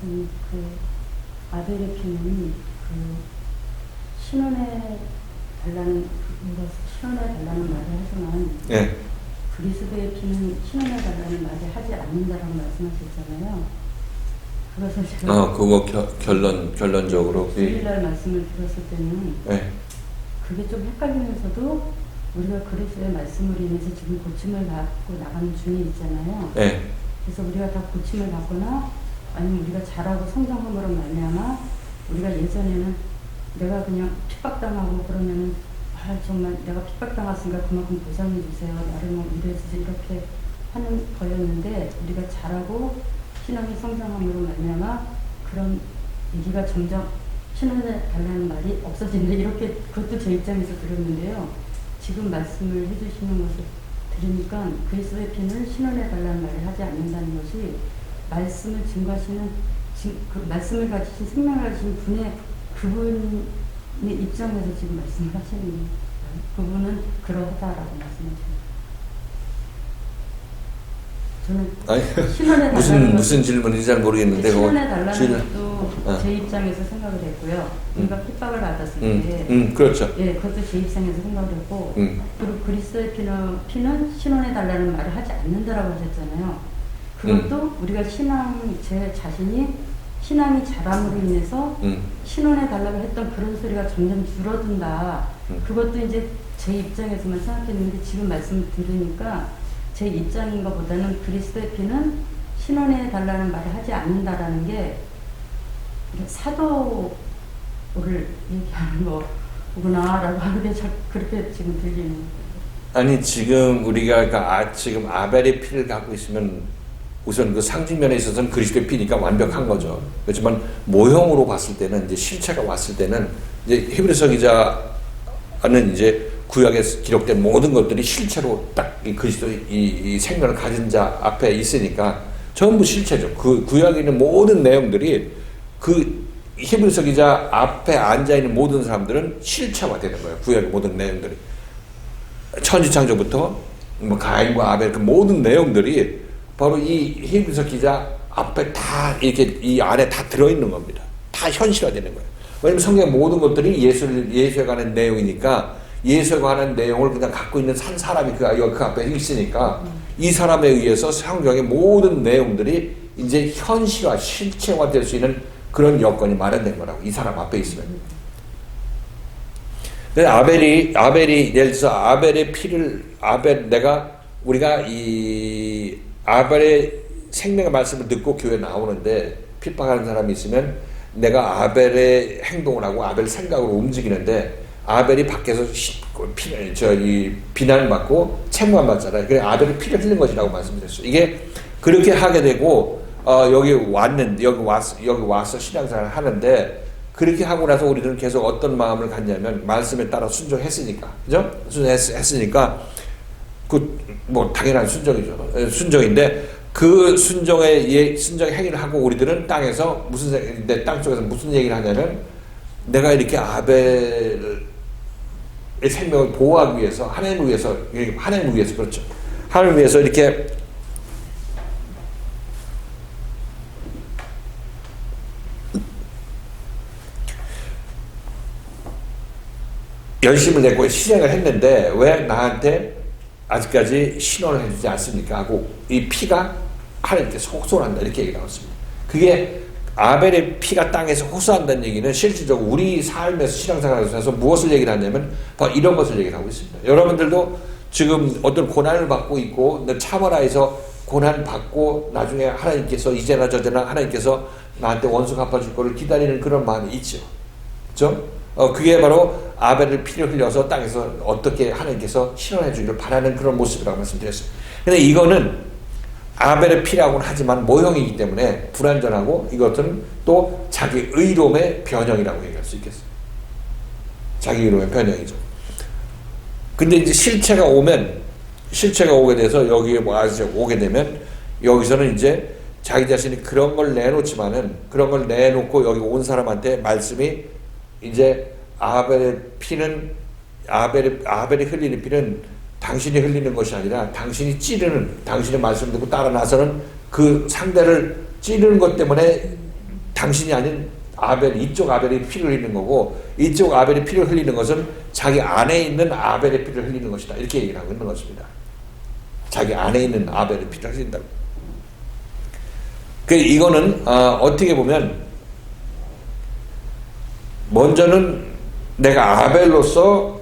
목사님, 아벨의 피는 신원해 달라는, 신원해 달라는 말을 하지만, 예. 그리스도의 피는 신원해 달라는 말을 하지 않는다라고 말씀하셨잖아요. 그것을 제가 그거 결론적으로. 주일날 말씀을 들었을 때는, 예. 그게 좀 헷갈리면서도 우리가 그리스도의 말씀으로 인해서 지금 고침을 받고 나가는 중에 있잖아요. 예. 그래서 우리가 다 고침을 받거나 아니면 우리가 잘하고 성장함으로 말미암아 우리가 예전에는 내가 그냥 핍박당하고 그러면은 정말 내가 핍박당했으니까 그만큼 보상해 주세요. 나를 뭐 이래주세요. 이렇게 하는 거였는데 우리가 잘하고 신앙이 성장함으로 말미암아 그런 얘기가 점점 신원해 달라는 말이 없어진다. 이렇게 그것도 제 입장에서 들었는데요. 지금 말씀을 해주시는 것을 들으니까 그리스도의 피는 신원해 달라는 말을 하지 않는다는 것이 말씀을 증거하시는 그 말씀을 가지신 생명을 가지신 분의 그분의 입장에서 지금 말씀을 하시는 거예요. 그분은 그러하다라고 말씀하십니다. 저는 신원해 달라는 무슨 질문인지 잘 모르겠는데 신원해 달라는 것도 제 입장에서 생각을 했고요. 우리가 핍박을 받았을 때 그렇죠. 예, 그것도 제 입장에서 생각을 했고 그리고 그리스도의 피는 신원해 달라는 말을 하지 않는다라고 하셨잖아요. 그것도 우리가 제 자신이 신앙이 자람으로 인해서 신원해 달라고 했던 그런 소리가 점점 줄어든다. 그것도 이제 제 입장에서만 생각했는데 지금 말씀을 들으니까 제 입장인 것보다는 그리스도의 피는 신원해 달라는 말을 하지 않는다라는 게 사도를 얘기하는 거구나라고 하는 게 그렇게 지금 들리는 거예요. 아니 지금 우리가 지금 아벨의 피를 갖고 있으면 우선 그 상징면에 있어서는 그리스도의 피니까 완벽한 거죠. 그렇지만 모형으로 봤을 때는 이제 실체가 왔을 때는 이제 히브리서 기자는 이제 구약에 기록된 모든 것들이 실체로 딱 이 그리스도의 이 생명을 가진 자 앞에 있으니까 전부 실체죠. 그 구약에 있는 모든 내용들이 그 히브리서 기자 앞에 앉아 있는 모든 사람들은 실체화 되는 거예요. 구약의 모든 내용들이 천지창조부터 뭐 가인과 아벨 그 모든 내용들이 바로 이 히브리서 기자 앞에 다 이렇게 이 안에 다 들어있는 겁니다. 다 현실화되는 거예요. 왜냐면 성경의 모든 것들이 예수에 관한 내용이니까 예수에 관한 내용을 그냥 갖고 있는 한 사람이 그 앞에 있으니까 이 사람에 의해서 성경의 모든 내용들이 이제 현실화, 실체화 될 수 있는 그런 여건이 마련된 거라고. 이 사람 앞에 있으면. 근데 아벨이 예를 들어서 아벨의 피를 우리가 이 아벨의 생명의 말씀을 듣고 교회에 나오는데 핍박하는 사람이 있으면 내가 아벨의 행동을 하고 아벨 생각으로 움직이는데 아벨이 밖에서 비난을 받고 책망 받잖아요. 그래 아벨이 피를 흘린 것이라고 말씀드렸어요. 이게 그렇게 하게 되고 여기 와서 신앙생활을 하는데 그렇게 하고 나서 우리들은 계속 어떤 마음을 갖냐면 말씀에 따라 순종했으니까, 그죠? 순종했으니까 뭐 당연한 순종이죠. 순종인데 그 순종의 행위를 하고 우리들은 땅에서 땅 속에서 무슨 얘기를 하냐면 내가 이렇게 아벨의 생명을 보호하기 위해서 하나님을 위해서 그렇죠. 하나님을 위해서 이렇게 열심을 내고 실행을 했는데 왜 나한테 아직까지 신원을 해주지 않습니까? 하고 이 피가 하나님께서 호소한다 이렇게 얘기 나왔습니다. 그게 아벨의 피가 땅에서 호소한다는 얘기는 실질적으로 우리 삶에서 신앙생활에서 무엇을 얘기를 하냐면 바로 이런 것을 얘기를 하고 있습니다. 여러분들도 지금 어떤 고난을 받고 있고 참아라해서 고난 받고 나중에 하나님께서 이제나 저제나 하나님께서 나한테 원수 갚아줄 거를 기다리는 그런 마음이 있죠. 그렇죠? 그게 바로 아벨의 피를 흘려서 땅에서 어떻게 하나님께서 실현해 주기를 바라는 그런 모습이라고 말씀드렸어요. 근데 이거는 아벨의 피라고는 하지만 모형이기 때문에 불완전하고 이것은 또 자기 의로움의 변형이라고 얘기할 수 있겠어요. 자기 의로움의 변형이죠. 근데 이제 실체가 오게 돼서 여기에 오게 되면 여기서는 이제 자기 자신이 그런 걸 내놓지만은 그런 걸 내놓고 여기 온 사람한테 말씀이 이제 아벨이 흘리는 피는 당신이 흘리는 것이 아니라 당신이 당신의 말씀 듣고 따라 나서는 그 상대를 찌르는 것 때문에 당신이 아닌 아벨, 이쪽 아벨이 피를 흘리는 거고, 이쪽 아벨이 피를 흘리는 것은 자기 안에 있는 아벨의 피를 흘리는 것이다. 이렇게 얘기를 하고 있는 것입니다. 자기 안에 있는 아벨의 피를 흘린다고. 이거는 어떻게 보면 먼저는 내가 아벨로서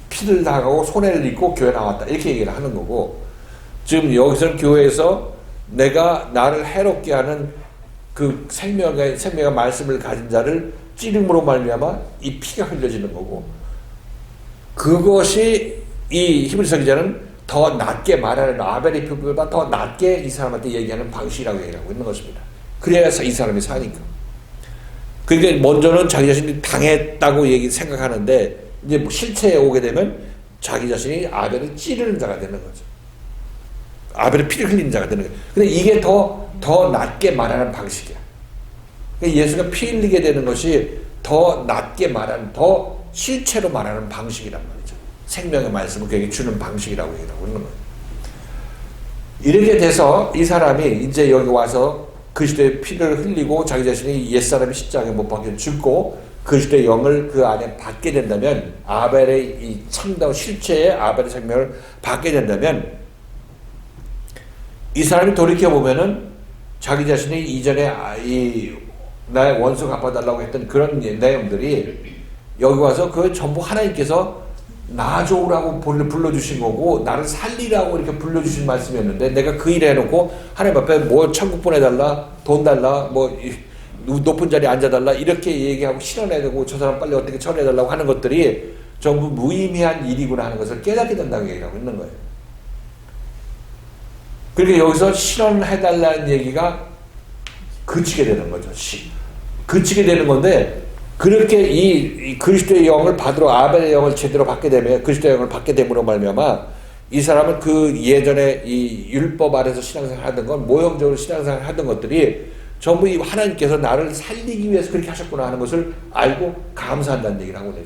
피를 당하고 손해를 입고 교회 나왔다. 이렇게 얘기를 하는 거고, 지금 여기서는 교회에서 내가 나를 해롭게 하는 그 생명의 말씀을 가진 자를 찌름으로 말미암아 이 피가 흘려지는 거고, 그것이 이 히브리서 기자는 더 낮게 말하는 아벨의 피보다 더 낮게 이 사람한테 얘기하는 방식이라고 얘기하고 있는 것입니다. 그래야 이 사람이 사니까. 그러니까 먼저는 자기 자신이 당했다고 생각하는데 이제 뭐 실체에 오게 되면 자기 자신이 아벨을 찌르는 자가 되는 거죠. 아벨의 피를 흘리는 자가 되는 거예요. 근데 이게 더 낮게 말하는 방식이야. 그러니까 예수가 피 흘리게 되는 것이 더 낮게 말하는, 더 실체로 말하는 방식이란 말이죠. 생명의 말씀을 그에게 주는 방식이라고 얘기하고 있는 거예요. 이렇게 돼서 이 사람이 이제 여기 와서 그리스도의 피를 흘리고 자기 자신이 옛사람이 십자가에 못 박혀 죽고 그리스도의 영을 그 안에 받게 된다면, 아벨의 이 참다운 실체의 아벨의 생명을 받게 된다면, 이 사람이 돌이켜보면은 자기 자신이 이전에 이 나의 원수 갚아달라고 했던 그런 내용들이 여기 와서 그 전부 하나님께서 나 좋으라고 불러주신 거고 나를 살리라고 이렇게 불러주신 말씀이었는데, 내가 그 일 해놓고 하나님 앞에 뭐 천국 보내달라, 돈 달라, 뭐 높은 자리에 앉아달라 이렇게 얘기하고 실현해내고 저 사람 빨리 어떻게 처리해달라고 하는 것들이 전부 무의미한 일이구나 하는 것을 깨닫게 된다고 얘기하고 있는 거예요. 그러니까 여기서 실현해달라는 얘기가 그치게 되는 거죠. 그치게 되는 건데, 그렇게 이 그리스도의 영을 받으러 아벨의 영을 제대로 받게 되면, 그리스도의 영을 받게 됨으로 말미암아 이 사람은 그 예전에 이 율법 아래서 신앙생활 하던 건, 모형적으로 신앙생활 하던 것들이 전부 이 하나님께서 나를 살리기 위해서 그렇게 하셨구나 하는 것을 알고 감사한다는 얘기를 하고 내려.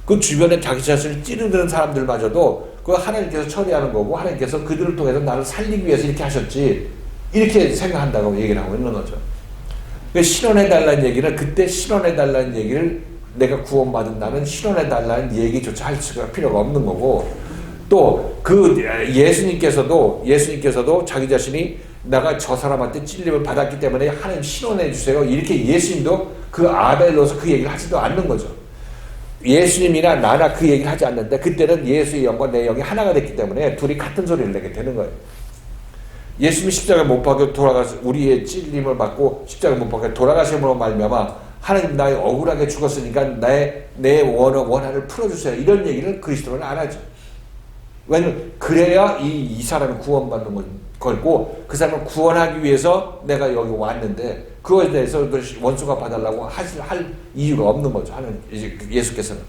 그 주변에 자기 자신을 찌르는 사람들마저도 그 하나님께서 처리하는 거고, 하나님께서 그들을 통해서 나를 살리기 위해서 이렇게 하셨지, 이렇게 생각한다고 얘기를 하고 있는 거죠. 실현해달라는 얘기는, 그때 실현해달라는 얘기를 내가 구원받은 나는 실현해달라는 얘기조차 할 수가 필요가 없는 거고, 또 그 예수님께서도 자기 자신이 내가 저 사람한테 찔림을 받았기 때문에 하나님 실현해 주세요, 이렇게 예수님도 그 아벨로서 그 얘기를 하지도 않는 거죠. 예수님이나 나나 그 얘기를 하지 않는데, 그때는 예수의 영과 내 영이 하나가 됐기 때문에 둘이 같은 소리를 내게 되는 거예요. 예수님이 십자가에 못 박혀 돌아가서 우리의 찔림을 받고 십자가에 못 박혀 돌아가심으로 말미암아 하나님 나의 억울하게 죽었으니까 내 원한을 풀어주세요, 이런 얘기를 그리스도는 안 하죠. 왜냐면 그래야 이 사람이 구원받는 거고, 그 사람을 구원하기 위해서 내가 여기 왔는데 그거에 대해서 원수가 봐달라고 할 이유가 없는 거죠. 하는 이제 예수께서는.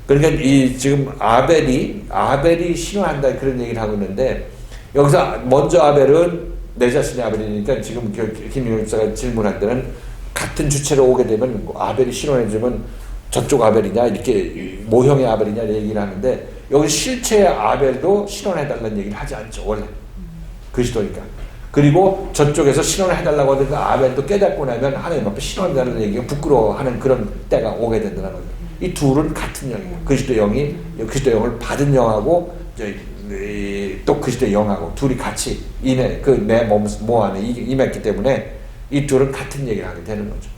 그러니까 지금 아벨이 신뢰한다 그런 얘기를 하고 있는데, 여기서 먼저 아벨은 내 자신의 아벨이니까 지금 김민호 집사가 질문할 때는 같은 주체로 오게 되면 아벨이 신원해주면 저쪽 아벨이냐, 이렇게 모형의 아벨이냐 얘기를 하는데, 여기 실체의 아벨도 신원해달라는 얘기를 하지 않죠, 원래. 그리스도니까. 그리고 저쪽에서 신원해달라고 하던 그 아벨도 깨닫고 나면 하나님 앞에 신원해달라는 얘기가 부끄러워하는 그런 때가 오게 된다는 거죠. 이 둘은 같은 영이에요. 그리스도의 영을 받은 영하고 또 그리스도의 영하고 둘이 같이 내 몸 안에 임했기 때문에 이 둘은 같은 얘기를 하게 되는 거죠.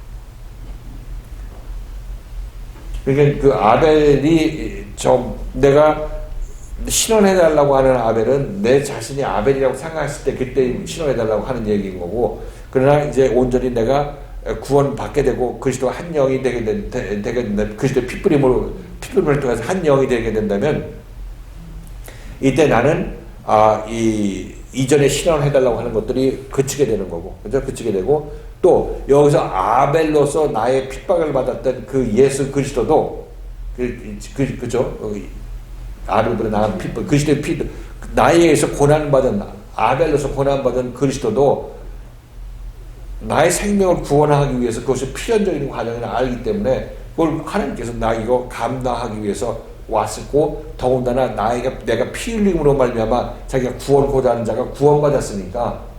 그러니까 그 아벨이 내가 신원해달라고 하는 아벨은 내 자신이 아벨이라고 생각했을 때 그때 신원해달라고 하는 얘기인 거고, 그러나 이제 온전히 내가 구원받게 되고 그리스도와 한 영이 되게 된다면, 그리스도의 피뿌림을 통해서 한 영이 되게 된다면, 이때 나는 이전에 신원해달라고 하는 것들이 그치게 되는 거고, 그죠? 그치게 되고, 또 여기서 아벨로서 나의 핍박을 받았던 그 예수 그리스도도 그죠? 아벨보다 나은 핍박, 그리스도의 나에 의해서 고난받은, 아벨로서 고난받은 그리스도도 나의 생명을 구원하기 위해서 그것이 필연적인 과정을 알기 때문에 그걸 하나님께서 나 이거 감당하기 위해서 왔었고, 더군다나 내가 피 흘림으로 말미암아 자기가 구원고자 하는 자가 구원받았으니까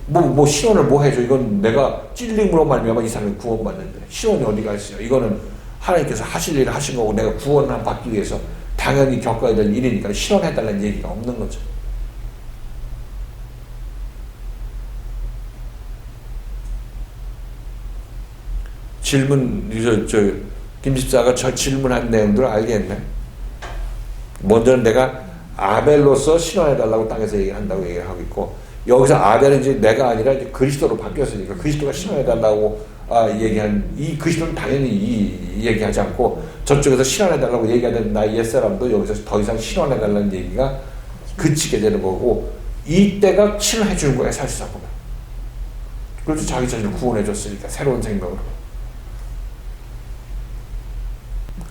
뭐 신원을 뭐 해줘? 이건 내가 찔림으로 말미암아 이 사람이 구원받는데 신원이 어디가 있어요? 이거는 하나님께서 하실 일을 하신 거고 내가 구원을 받기 위해서 당연히 겪어야 될 일이니까 신원해달라는 얘기가 없는 거죠. 질문, 김 집사가 저 질문한 내용들을 알겠네. 먼저는 내가 아벨로서 신원해달라고 땅에서 얘기한다고 얘기를 하고 있고, 여기서 아벨은 이제 내가 아니라 이제 그리스도로 바뀌었으니까 그리스도가 신원해달라고 얘기한, 이 그리스도는 당연히 이 얘기하지 않고 저쪽에서 신원해달라고 얘기하는 나의 옛사람도 여기서 더 이상 신원해달라는 얘기가 그치게 되는 거고, 이때가 신원해 주는 거야, 사실상 보면. 그래서 자기 자신을 구원해 줬으니까, 새로운 생명으로.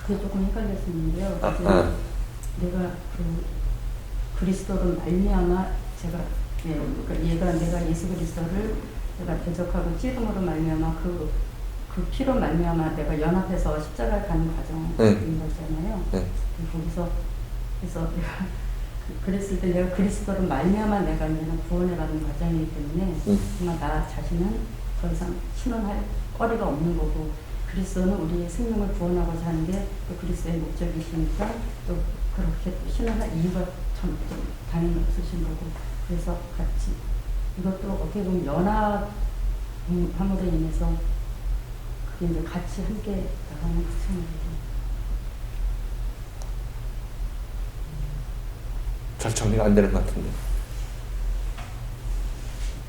그게 조금 헷갈렸었는데요. 내가 그리스도로 말미암아 제가 얘가 내가 예수 그리스도를 내가 대적하고 찌름으로 말미암아 그 피로 말미암아 내가 연합해서 십자가를 가는 과정인 거잖아요. 거기서 그래서 내가 그랬을 때 내가 그리스도로 말미암아 내가 구원을 받는 과정이기 때문에 정말 나 자신은 더 이상 신원할 거리가 없는 거고, 그리스도는 우리의 생명을 구원하고자 하는 게 또 그리스도의 목적이시니까 또 그렇게 신원할 이유가 참 당연히 없으신 거고, 그래서 같이 이것도 어떻게 보면 연합함으로 인해서 그게 이제 같이 함께 나가는 과정이거든요. 잘 정리가 안 되는 것 같은데.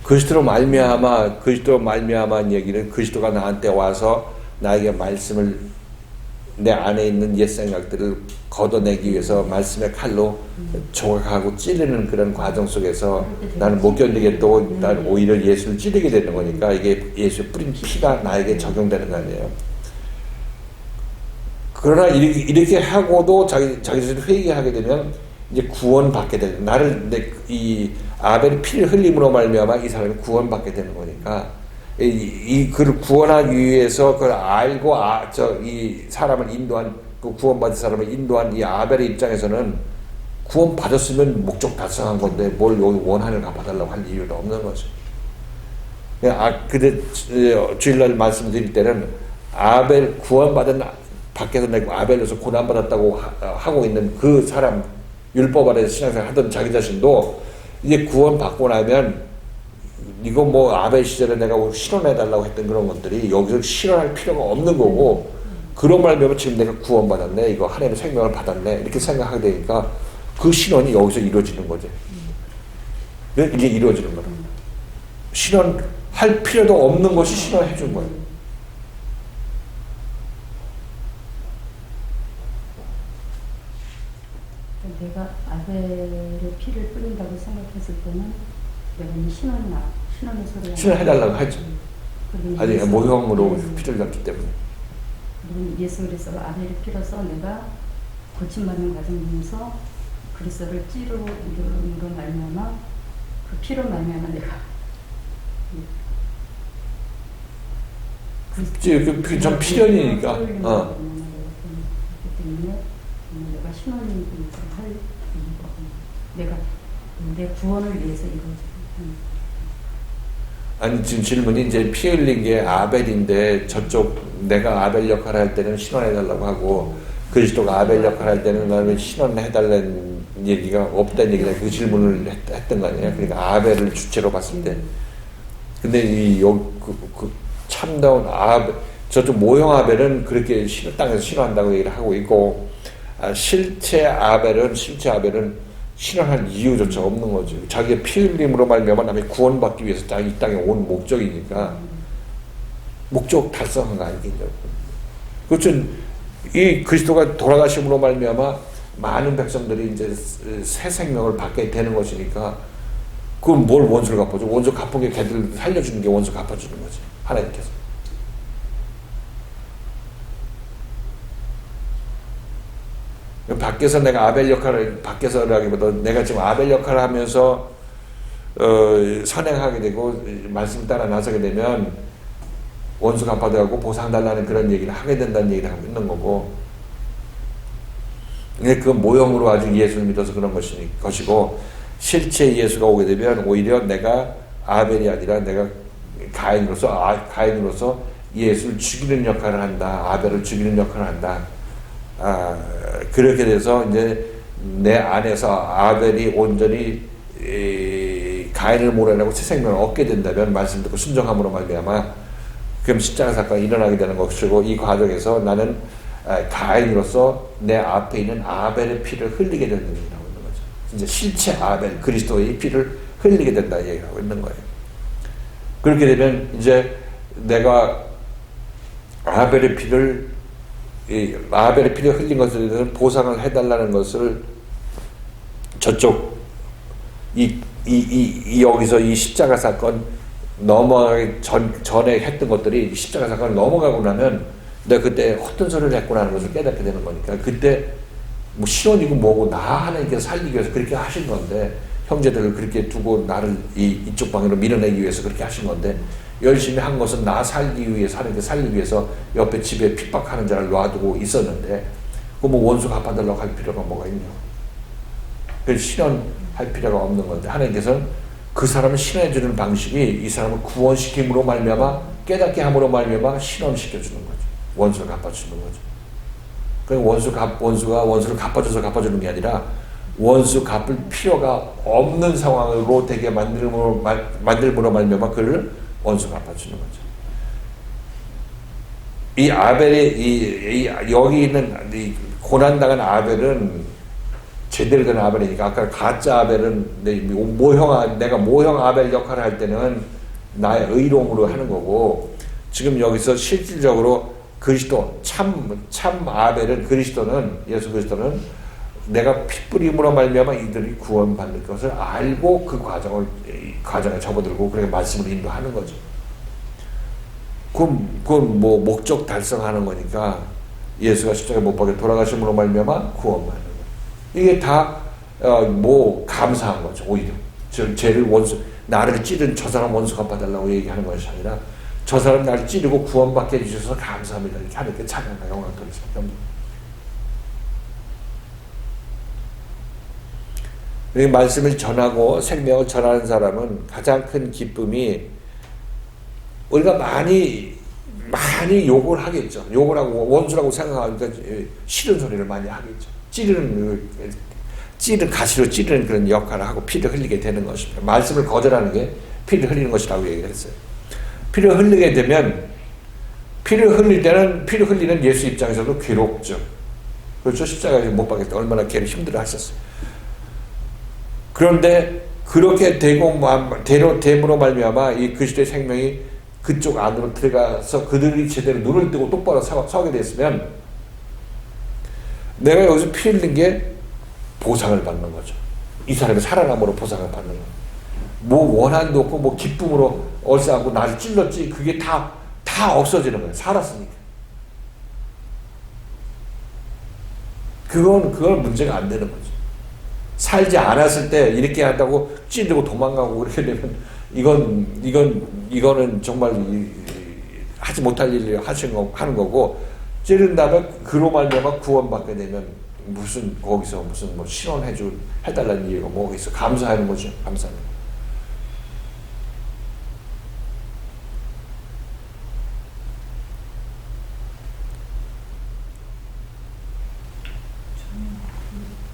그리스도로 말미암아한 얘기는 그리스도가 나한테 와서 나에게 말씀을, 내 안에 있는 옛 생각들을 걷어내기 위해서 말씀의 칼로 조각하고 찌르는 그런 과정 속에서 나는 못 견디겠다고 난 오히려 예수를 찌르게 되는 거니까 이게 예수의 뿌린 피가 나에게 적용되는 거 아니에요. 그러나 이렇게 하고도 자기 자신을 회개하게 되면 이제 구원받게 되는, 이 아벨의 피를 흘림으로 말미암아 이 사람이 구원받게 되는 거니까, 그를 구원하기 위해서 그걸 알고 이 사람을 인도한, 그 구원받은 사람을 인도한 이 아벨의 입장에서는 구원받았으면 목적 달성한 건데 뭘 여기 원한을 갚아달라고 할 이유도 없는 거죠. 근데 주일날 말씀드릴 때는 아벨 구원받은 밖에서 내고 아벨로서 고난받았다고 하고 있는 그 사람, 율법 아래에서 신앙생활 하던 자기 자신도 이제 구원받고 나면 이거 뭐 아벨 시절에 내가 실현해달라고 했던 그런 것들이 여기서 실현할 필요가 없는 거고, 그런 말이면 지금 내가 구원받았네, 이거 하나님의 생명을 받았네, 이렇게 생각하게 되니까 그 신원이 여기서 이루어지는 거지. 이게 이루어지는 거다. 신원할 필요도 없는 것이 신원해 준 거예요. 내가 아벨의 피를 뿌린다고 생각했을 때는 내가 이 신원의 소리가 신원해달라고 하죠. 아직 모형으로 피를 잡기 때문에. 그리고 예수 그리스도 아벨의 피로서 내가 고침받는 과정에서 그리스도를 찌르므로 말미암아 그 피로 말미암아 내가 전 필연이니까. 그렇기 때문에 내가 신원을 할 이유가 내가 내 구원을 위해서 이루어지는. 아니 지금 질문이 이제 피 흘린 게 아벨인데 저쪽 내가 아벨 역할을 할 때는 신원해달라고 하고 그리스도가 아벨 역할을 할 때는 나는 신원해달라는 얘기가 없다는 얘기다. 그 질문을 했던 거 아니에요. 그러니까 아벨을 주체로 봤을 때. 근데 그 참다운 아벨, 저쪽 모형 아벨은 그렇게 땅에서 신원한다고 얘기를 하고 있고, 실체 아벨은 신원할 이유조차 없는 거죠. 자기의 피 흘림으로 말미암아 남이 구원받기 위해서 이 땅에 온 목적이니까 목적 달성한 거 아니겠냐고. 그렇죠. 이 그리스도가 돌아가심으로 말미암아 많은 백성들이 이제 새 생명을 받게 되는 것이니까, 그건 뭘 원수를 갚아줘? 원수 갚은 게 걔들 살려주는 게 원수 갚아주는 거지, 하나님께서. 밖에서 내가 아벨 역할을, 밖에서라기보다 내가 지금 아벨 역할을 하면서 선행하게 되고 말씀 따라 나서게 되면 원수 갚아달라고 보상 달라는 그런 얘기를 하게 된다는 얘기를 하고 있는 거고, 근데 그 모형으로 아직 예수를 믿어서 그런 것이고, 실제 예수가 오게 되면 오히려 내가 아벨이 아니라 내가 가인으로서 예수를 죽이는 역할을 한다. 아벨을 죽이는 역할을 한다. 그렇게 돼서 이제 내 안에서 아벨이 온전히 가인을 몰아내고 새 생명을 얻게 된다면 말씀 듣고 순종함으로 말미암아 그럼 십자가 사건이 일어나게 되는 것이고 이 과정에서 나는 가인으로서 내 앞에 있는 아벨의 피를 흘리게 된다고 있는 거죠. 이제 실체 아벨 그리스도의 피를 흘리게 된다 얘기하고 있는 거예요. 그렇게 되면 이제 내가 아벨의 피를 흘린 것에 대해서 보상을 해달라는 것을 저쪽 여기서 이 십자가 사건 넘어가기 전에 했던 것들이 십자가 사건을 넘어가고 나면 내가 그때 어떤 소리를 했구나 하는 것을 깨닫게 되는 거니까 그때 뭐 신혼이고 뭐고 나 하나님께서 살리기 위해서 그렇게 하신 건데 형제들을 그렇게 두고 나를 이쪽 방향으로 밀어내기 위해서 그렇게 하신 건데 열심히 한 것은 나 살기 위해서 하나님께 살리기 위해서 옆에 집에 핍박하는 자를 놔두고 있었는데 그 뭐 원수 갚아달라고 할 필요가 뭐가 있냐. 그래서 신원할 필요가 없는 건데 하나님께서는 그 사람을 신원해주는 방식이 이 사람을 구원시킴으로 말미암아 깨닫게 함으로 말미암아 신원시켜주는 거죠. 원수를 갚아주는 거죠. 그러니까 원수가 원수를 갚아주는 게 아니라 원수 갚을 필요가 없는 상황으로 되게 만들므로 말미암아 그를 원수 갚아주는 거죠. 이 아벨이 여기 있는 이 고난당한 아벨은 제대로 된 아벨이니까 아까 가짜 아벨은 내가 모형 아벨 역할을 할 때는 나의 의로움으로 하는 거고 지금 여기서 실질적으로 그리스도 참 아벨은 예수 그리스도는 내가 피 뿌림으로 말미암아 이들이 구원받을 것을 알고 그 과정에 접어들고 그렇게 말씀을 인도하는 거죠. 그건 뭐 목적 달성하는 거니까 예수가 십자가에 못 박혀 돌아가심으로 말미암아 구원받는 거예요. 이게 다 뭐 감사한 거죠. 오히려 죄를 나를 찌른 저 사람 원수 갚아달라고 얘기하는 것이 아니라 저 사람 나를 찌르고 구원받게 해주셔서 감사합니다. 이렇게 하나님께 찬양과 영광을 돌릴 수밖에 없는 거예요. 이 말씀을 전하고 생명을 전하는 사람은 가장 큰 기쁨이 우리가 많이 욕을 하겠죠. 욕을 하고 원수라고 생각하니까 싫은 소리를 많이 하겠죠. 가시로 찌르는 그런 역할을 하고 피를 흘리게 되는 것입니다. 말씀을 거절하는 게 피를 흘리는 것이라고 얘기를 했어요. 피를 흘리게 되면 피를 흘리는 예수 입장에서도 괴롭죠. 그렇죠. 십자가에 못 박을 때 얼마나 힘들어 하셨어요. 그런데 그렇게 됨으로 말미암아 이 그리스도의 생명이 그쪽 안으로 들어가서 그들이 제대로 눈을 뜨고 똑바로 서게 됐으면 내가 여기서 피 흘린 게 보상을 받는 거죠. 이 사람이 살아남으로 보상을 받는 거예요. 뭐 원한도 없고 뭐 기쁨으로 얼싸하고 나를 찔렀지 그게 다 없어지는 거예요. 살았으니까. 그건 문제가 안 되는 거죠. 살지 않았을 때 이렇게 한다고 찌르고 도망가고 그렇게 되면 이거는 정말 하지 못할 일을 하는 거고 찌른 다음에 그로 말미암아 구원받게 되면 거기서 뭐 해달라는 이유가 뭐가 있어. 감사하는 거죠. 감사하는 거.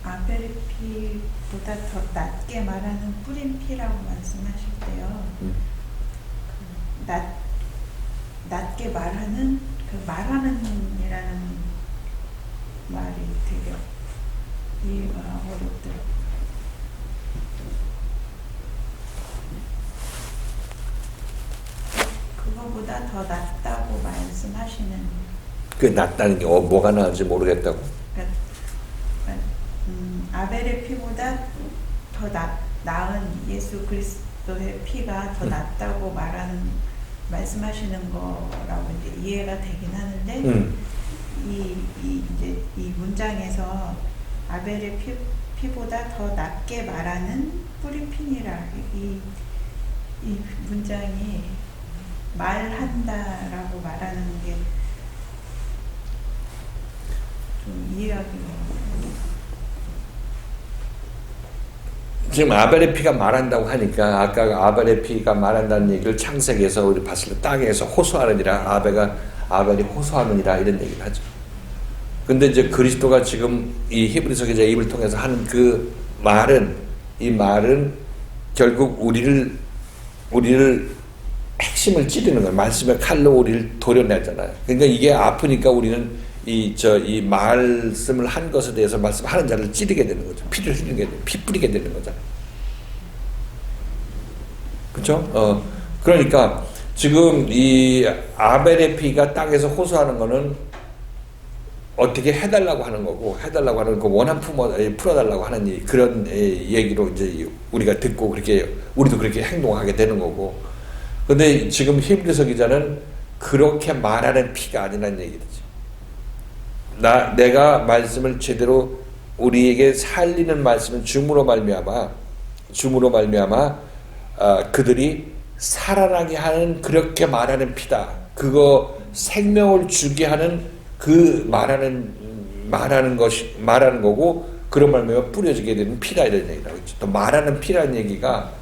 아벨의 피보다 더 낮게 말하는 뿌린 피라고 말씀하실 때요. 낮게 말하는 그 말하는이라는 말이 되게 이해가 어렵더라고요. 그거보다 더 낫다고 말씀하시는. 그 낫다는 게 뭐가 나은지 모르겠다고. 아벨의 피보다 더 나은 예수 그리스도의 피가 더 낫다고 말씀하시는 거라고 이제 이해가 되긴 하는데 이 문장에서 아벨의 피보다 더 낫게 말하는 뿌리핀이라 이 문장이 말한다라고 말하는 게 좀 이해하기가 지금 아벨의 피가 말한다고 하니까 아까 아벨의 피가 말한다는 얘기를 창세기에서 우리 봤을 때 땅에서 호소하느니라 아벨이 호소하느니라 이런 얘기를 하죠. 근데 이제 그리스도가 지금 이 히브리서 기자 입을 통해서 하는 그 말은 이 말은 결국 우리를 핵심을 찌르는 거예요. 말씀의 칼로 우리를 도려내잖아요. 그러니까 이게 아프니까 우리는 이 말씀을 한 것에 대해서 말씀하는 자를 찌르게 되는 거죠. 피를 흘리게 되는, 피 뿌리게 되는 거잖아요. 그렇죠? 그러니까 지금 이 아벨의 피가 땅에서 호소하는 거는 어떻게 해달라고 하는 거고, 해달라고 하는 그 원한 풀어달라고 하는 그런 얘기로 이제 우리가 듣고 그렇게 우리도 그렇게 행동하게 되는 거고. 근데 지금 히브리서 기자는 그렇게 말하는 피가 아니라는 얘기죠. 내가 말씀을 제대로 우리에게 살리는 말씀은 줌으로 말미암아 그들이 살아나게 하는 그렇게 말하는 피다. 그거 생명을 주게 하는 그 말하는 거고 그런 말미암아 뿌려지게 되는 피다 이런 얘기라고 했죠. 또 말하는 피라는 얘기가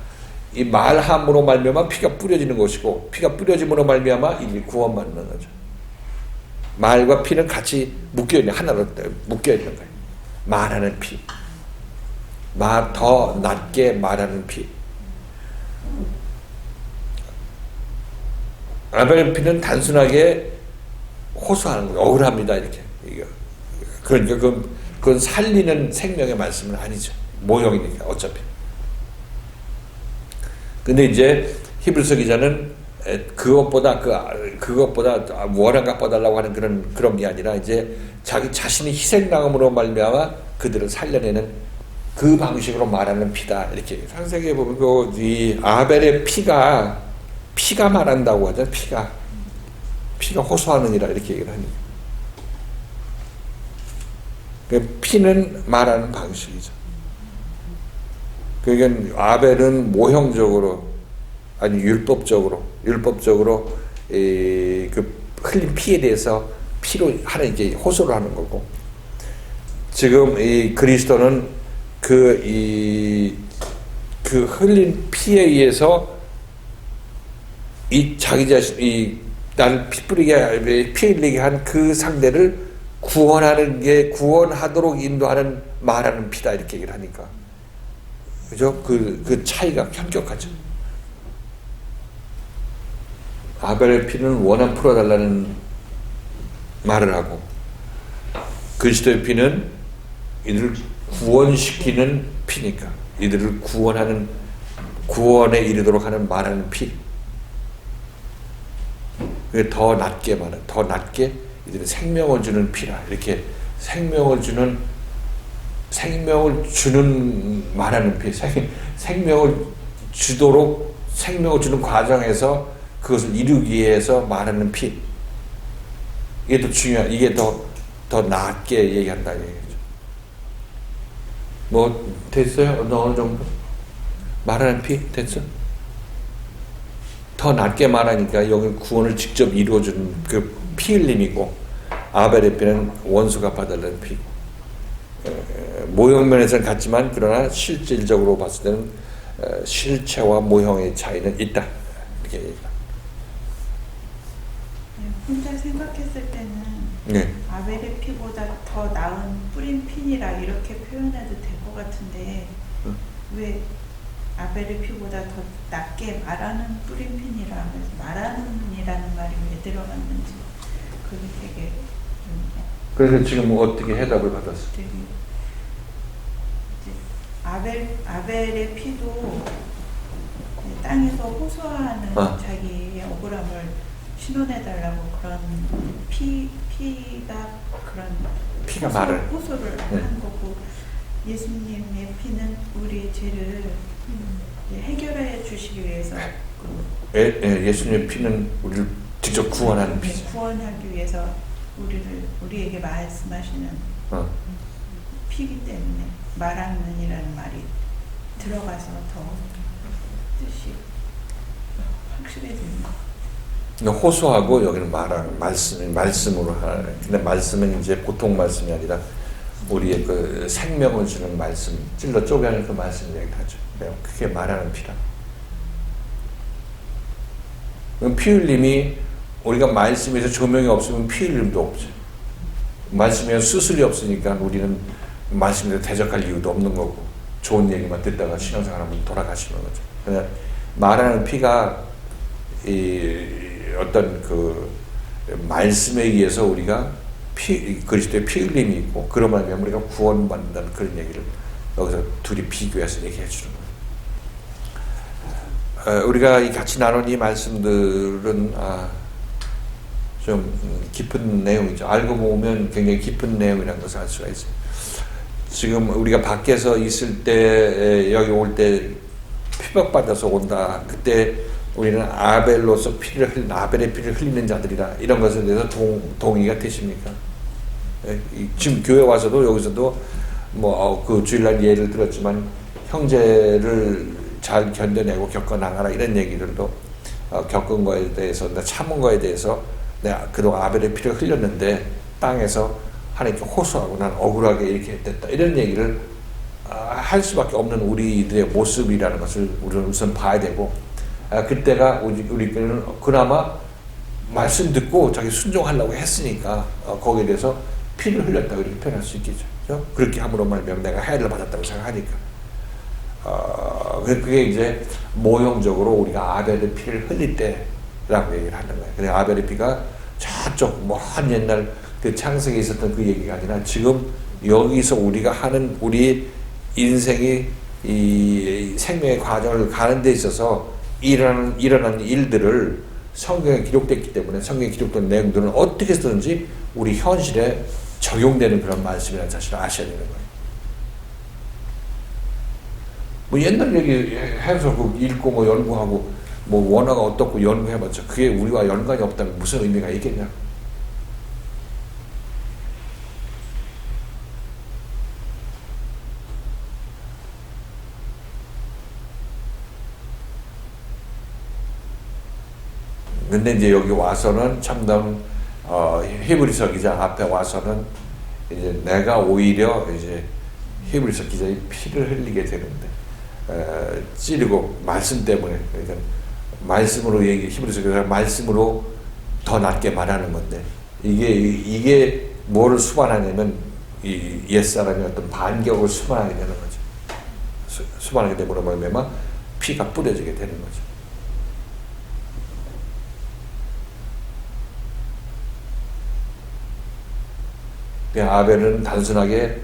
이 말함으로 말미암아 피가 뿌려지는 것이고 피가 뿌려짐으로 말미암아 이 구원받는 거죠. 말과 피는 같이 묶여있는 하나로 묶여있는 거예요. 말하는 피, 더 낮게 말하는 피. 아벨의 피는 단순하게 호소하는 거예요. 억울합니다 이렇게. 그러니까 그건 살리는 생명의 말씀은 아니죠. 모형이니까 어차피. 근데 이제 히브리서 기자는 그것보다 원한 갚아달라고 하는 그런 게 아니라 이제 자기 자신이 희생당함으로 말미암아 그들을 살려내는 그 방식으로 말하는 피다 이렇게 창세기에 보면 이 아벨의 피가 말한다고 하죠. 피가 호소하느니라 이렇게 얘기를 하니까 그 피는 말하는 방식이죠. 그러니까 아벨은 모형적으로 아니 율법적으로 그 흘린 피에 대해서 피로 하는 이제 호소를 하는 거고 지금 이 그리스도는 그 흘린 피에 의해서 이 자기 자신 나를 피 뿌리게 피 흘리게 한 그 상대를 구원하도록 인도하는 말하는 피다 이렇게 얘기를 하니까 그죠? 그 차이가 현격하죠. 아벨의 피는 원한 풀어달라는 말을 하고 그리스도의 피는 이들을 구원시키는 피니까 이들을 구원에 이르도록 하는 말하는 피. 그게 더 낮게 이들은 생명을 주는 피라 이렇게 생명을 주는 말하는 피, 생명을 주는 과정에서 그것을 이루기 위해서 말하는 피. 이게 더 중요한, 이게 더 낮게 얘기한다는 얘기죠. 뭐, 됐어요? 어느 정도? 말하는 피? 됐어? 더 낮게 말하니까 여기 구원을 직접 이루어주는 그 피 흘림이고, 아벨의 피는 원수가 받아들는 피고. 모형면에서는 같지만 그러나 실질적으로 봤을 때는 실체와 모형의 차이는 있다 이렇게 얘기합니다. 혼자 생각했을 때는 네. 아벨의 피보다 더 나은 뿌린 핀이라 이렇게 표현해도 될 것 같은데 왜 아벨의 피보다 더 낮게 말하는 뿌린 핀이라 하면서 말하는이라는 말이 왜 들어갔는지 그게 되게 그래서 지금 뭐 어떻게 해답을 받았어? 아벨의 피도 땅에서 호소하는 자기의 억울함을 신원해달라고 그런 피가 말을 호소를 한 거고 예수님의 피는 우리의 죄를 해결해 주시기 위해서 예수님의 피는 우리를 직접 구원하는 피. 구원하기 위해서 우리에게 말씀하시는 피기 때문에 말하는이라는 말이 들어가서 더 뜻이 확실해집니다. 호소하고 여기는 말씀으로 하는. 근데 말씀은 이제 보통 말씀이 아니라 우리의 그 생명을 주는 말씀, 찔러 쪼개는 그 말씀 얘기하죠. 그게 말하는 피라. 피 흘림이 우리가 말씀에서 조명이 없으면 피 흘림도 없죠. 말씀에 수술이 없으니까 우리는 말씀에서 대적할 이유도 없는 거고 좋은 얘기만 듣다가 신앙생활하면 돌아가시는 거죠. 그냥 말하는 피가 이 어떤 그 말씀에 의해서 우리가 그리스도의 피 흘림이 있고 그러면 우리가 구원받는다는 그런 얘기를 여기서 둘이 비교해서 얘기해 주는 거예요. 우리가 같이 나눈 이 말씀들은 좀 깊은 내용이죠. 알고 보면 굉장히 깊은 내용이라는 것을 알 수가 있어요. 지금 우리가 밖에서 있을 때 여기 올 때 피박받아서 온다. 그때 우리는 아벨의 피를 흘리는 자들이라 이런 것에 대해서 동의가 되십니까? 지금 교회 와서도 여기서도 그 주일날 예를 들었지만 형제를 잘 견뎌내고 겪어나가라 이런 얘기들도 겪은 거에 대해서 참은 거에 대해서 내가 그동안 아벨의 피를 흘렸는데 땅에서 하나님께 호소하고 난 억울하게 이렇게 됐다 이런 얘기를 할 수밖에 없는 우리들의 모습이라는 것을 우리는 우선 봐야 되고 그때가 우리는 그나마 말씀 듣고 자기 순종하려고 했으니까 거기에 대해서 피를 흘렸다고 이렇게 표현할 수 있겠죠. 그렇죠? 그렇게 함으로 말하면 내가 해를 받았다고 생각하니까 그게 이제 모형적으로 우리가 아벨의 피를 흘릴 때라고 얘기를 하는 거예요. 근데 아벨의 피가 저쪽 먼 옛날 그 창세기에 있었던 그 얘기가 아니라 지금 여기서 우리가 하는 우리 인생이 이 생명의 과정을 가는 데 있어서 일어나는 일들을 성경에 기록됐기 때문에 성경에 기록된 내용들은 어떻게 해서든지 우리 현실에 적용되는 그런 말씀이라는 사실을 아셔야 되는 거예요. 옛날 얘기 해서 읽고 연구하고 원어가 어떻고 연구해봤자 그게 우리와 연관이 없다면 무슨 의미가 있겠냐? 근데 이제 여기 와서는 참담 히브리서 기자 앞에 와서는 이제 내가 오히려 이제 히브리서 기자의 피를 흘리게 되는데 찌르고 말씀 때문에 그러니까 말씀으로 히브리서 기자가 말씀으로 더 낫게 말하는 건데 이게 뭐를 수반하냐면 이 옛사람이 어떤 반격을 수반하게 되는 거죠. 수반하게 되므로 말미암아 피가 뿌려지게 되는 거죠. 아벨은 단순하게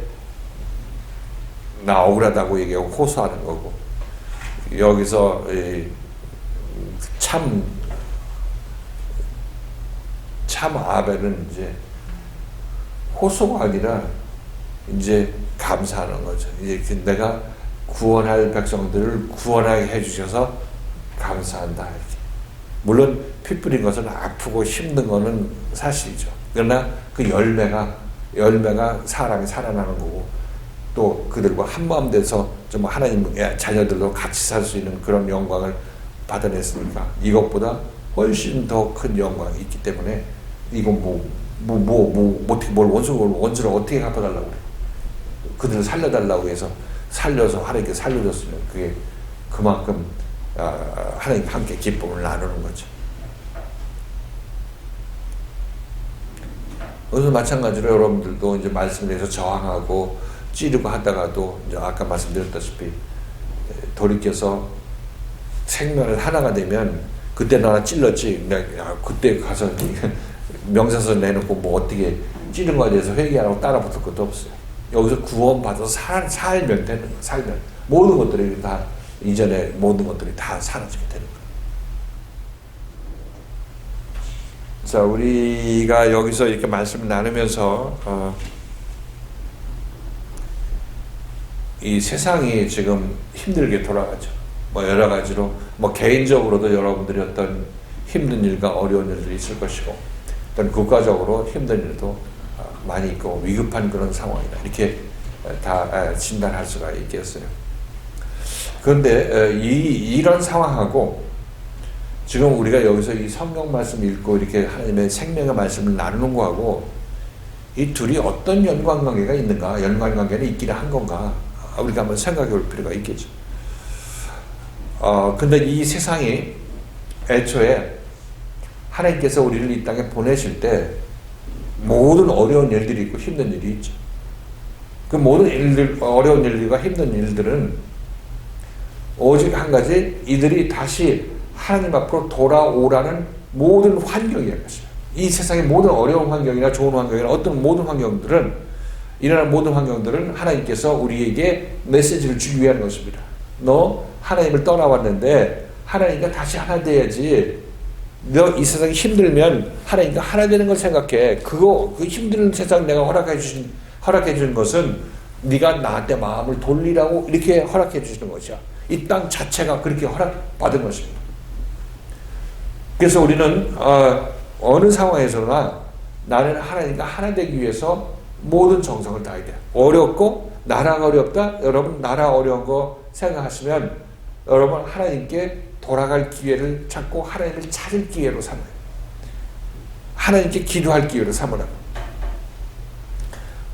나 억울하다고 얘기하고 호소하는 거고 여기서 참 아벨은 이제 호소가 아니라 이제 감사하는 거죠. 이제 내가 구원할 백성들을 구원하게 해주셔서 감사한다. 이렇게. 물론 피 뿌린 것은 아프고 힘든 거는 사실이죠. 그러나 그 열매가 사람이 살아나는 거고 또 그들과 한마음 돼서 좀 하나님의 자녀들도 같이 살 수 있는 그런 영광을 받아냈으니까 이것보다 훨씬 더 큰 영광이 있기 때문에 이건 어떻게 원수를 어떻게 갚아달라고 그래. 그들을 살려달라고 해서 살려서 하나님께 살려줬으면 그게 그만큼 하나님과 함께 기쁨을 나누는 거죠. 그래서 마찬가지로 여러분들도 이제 말씀에 대해서 저항하고 찌르고 하다가도 이제 아까 말씀드렸다시피 돌이켜서 생명을 하나가 되면 그때 나나 찔렀지 내가 그때 가서 명사서 내놓고 어떻게 찌른 거에 대해서 회개하라고 따라붙을 것도 없어요. 여기서 구원받아서 살면 되는 거예요. 살면 모든 것들이 다 이전에 모든 것들이 다 사라지게 되는 거예요. 자, 우리가 여기서 이렇게 말씀을 나누면서 이 세상이 지금 힘들게 돌아가죠. 여러 가지로 개인적으로도 여러분들이 어떤 힘든 일과 어려운 일들이 있을 것이고 어떤 국가적으로 힘든 일도 많이 있고 위급한 그런 상황이다. 이렇게 다 진단할 수가 있겠어요. 그런데 이런 상황하고 지금 우리가 여기서 이 성경 말씀 읽고 이렇게 하나님의 생명의 말씀을 나누는 거하고 이 둘이 어떤 연관관계가 있는가, 연관관계는 있기는 한 건가, 우리가 한번 생각해 볼 필요가 있겠죠. 근데 이 세상이 애초에 하나님께서 우리를 이 땅에 보내실 때 모든 어려운 일들이 있고 힘든 일이 있죠. 그 모든 일들, 어려운 일들과 힘든 일들은 오직 한 가지, 이들이 다시 하나님 앞으로 돌아오라는 모든 환경이라는 것입니다. 이 세상의 모든 어려운 환경이나 좋은 환경이나 어떤 모든 환경들은, 일어나는 모든 환경들은 하나님께서 우리에게 메시지를 주기 위한 것입니다. 너 하나님을 떠나왔는데 하나님과 다시 하나 돼야지. 너 이 세상이 힘들면 하나님과 하나 되는 걸 생각해. 그 힘든 세상 내가 허락해 주신 것은 네가 나한테 마음을 돌리라고 이렇게 허락해 주시는 것이야. 이 땅 자체가 그렇게 허락받은 것입니다. 그래서 우리는 어느 상황에서나 나는 하나님과 하나 되기 위해서 모든 정성을 다해야 돼요. 어렵고 나라가 어렵다. 여러분 나라 어려운 거 생각하시면 여러분 하나님께 돌아갈 기회를 찾고 하나님을 찾을 기회로 삼아요. 하나님께 기도할 기회로 삼으라.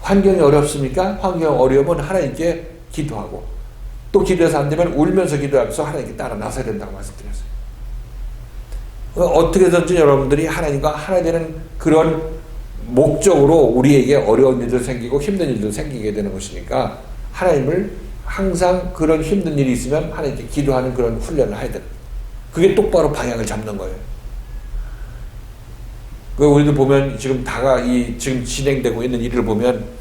환경이 어렵습니까? 환경 어려우면 하나님께 기도하고, 또 기도해서 안 되면 울면서 기도하면서 하나님께 따라 나서야 된다고 말씀드렸어요. 어떻게든지 여러분들이 하나님과 하나 되는 그런 목적으로 우리에게 어려운 일도 생기고 힘든 일도 생기게 되는 것이니까 하나님을 항상 그런 힘든 일이 있으면 하나님께 기도하는 그런 훈련을 해야 돼요. 그게 똑바로 방향을 잡는 거예요. 우리도 보면 지금 지금 진행되고 있는 일을 보면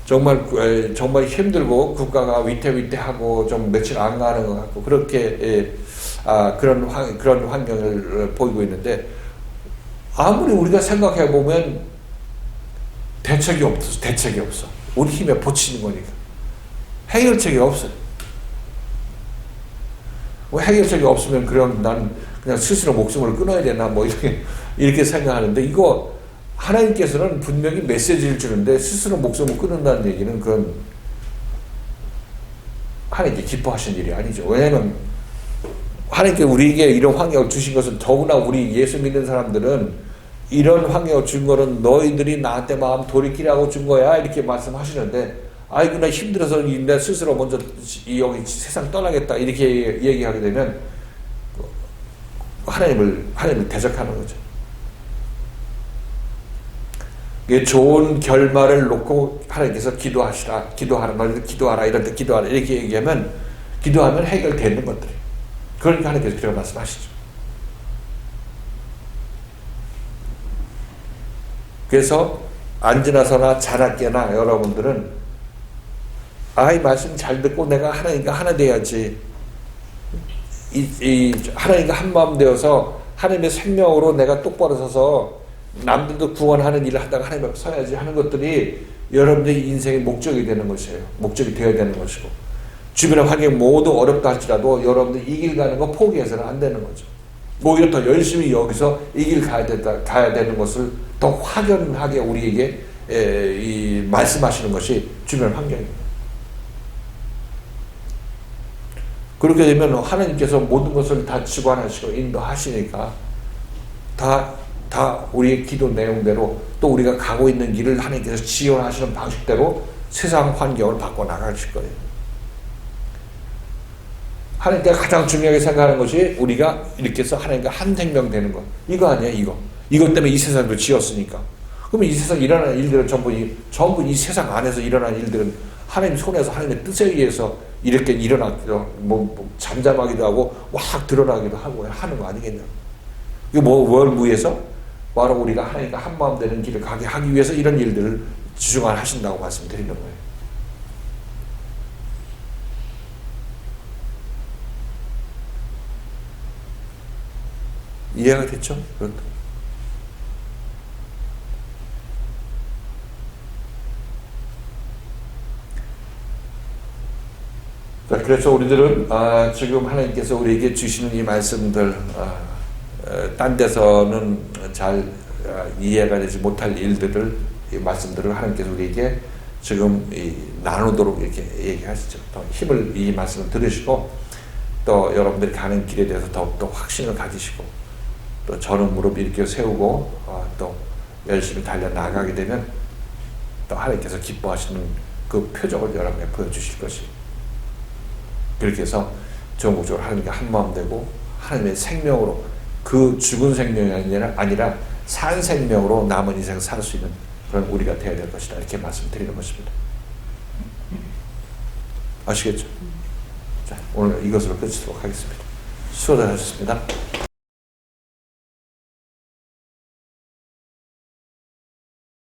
정말 힘들고 국가가 위태위태하고 좀 며칠 안 가는 것 같고 그렇게 그런 환경을 보이고 있는데, 아무리 우리가 생각해 보면 대책이 없어. 우리 힘에 보치는 거니까 해결책이 없어요. 해결책이 없으면 그럼 난 그냥 스스로 목숨을 끊어야 되나 뭐 이렇게 생각하는데, 이거 하나님께서는 분명히 메시지를 주는데 스스로 목숨을 끊는다는 얘기는 그건 하나님께 기뻐하신 일이 아니죠. 왜냐하면 하나님께 우리에게 이런 환경을 주신 것은, 더구나 우리 예수 믿는 사람들은 이런 환경을 준 거는 너희들이 나한테 마음 돌이키라고 준 거야 이렇게 말씀하시는데, 아이고 나 힘들어서 내 스스로 먼저 여기 세상 떠나겠다 이렇게 얘기하게 되면 하나님을 대적하는 거죠. 좋은 결말을 놓고 하나님께서 기도하라, 너희들 기도하라, 이럴 때 기도하라 이렇게 얘기하면, 기도하면 해결되는 것들이. 그러니까 하나님께서 그렇게 말씀하시죠. 그래서 앉으나 서나 자나깨나 여러분들은 이 말씀 잘 듣고 내가 하나님과 하나 돼야지, 하나님과 한 마음 되어서 하나님의 생명으로 내가 똑바로 서서 남들도 구원하는 일을 하다가 하나님 앞에 서야지 하는 것들이 여러분들의 인생의 목적이 되는 것이에요. 목적이 되어야 되는 것이고, 주변의 환경이 모두 어렵다 할지라도 여러분들이 이 길 가는 거 포기해서는 안 되는 거죠. 오히려 더 열심히 여기서 이 길 가야 되는 것을 더 확연하게 우리에게 말씀하시는 것이 주변 환경입니다. 그렇게 되면 하나님께서 모든 것을 다 주관하시고 인도하시니까 다 우리의 기도 내용대로, 또 우리가 가고 있는 길을 하나님께서 지원하시는 방식대로 세상 환경을 바꿔나가실 거예요. 하나님께서 가장 중요하게 생각하는 것이 우리가 이렇게 해서 하나님과 한 생명 되는 것. 이거 아니에요, 이것 때문에 이 세상도 지었으니까. 그러면 이 세상 일어나는 일들은 전부 이 세상 안에서 일어나는 일들은 하나님 손에서 하나님의 뜻에 의해서 이렇게 일어나기도, 잠잠하기도 하고 확 드러나기도 하고 하는 거 아니겠냐. 이거 뭘 위해서? 바로 우리가 하나님과 한 마음 되는 길을 가게 하기 위해서 이런 일들을 주관하신다고 말씀드리는 거예요. 이해가 됐죠? 그렇다. 그래서 우리들은 지금 하나님께서 우리에게 주시는 이 말씀들, 딴 데서는 잘 이해가 되지 못할 일들을, 이 말씀들을 하나님께서 우리에게 지금 나누도록 이렇게 얘기하시죠. 또 힘을, 이 말씀을 들으시고 또 여러분들이 가는 길에 대해서 더욱더 확신을 가지시고, 또 저는 무릎 이렇게 세우고 또 열심히 달려나가게 되면 또 하나님께서 기뻐하시는 그 표적을 여러분에게 보여주실 것이. 그렇게 해서 전국적으로 하나님과 한마음 되고 하나님의 생명으로 그 죽은 생명이 아니라 산 생명으로 남은 인생 살 수 있는 그런 우리가 되어야 될 것이다. 이렇게 말씀드리는 것입니다. 아시겠죠? 자, 오늘 이것으로 끝이도록 하겠습니다. 수고하셨습니다.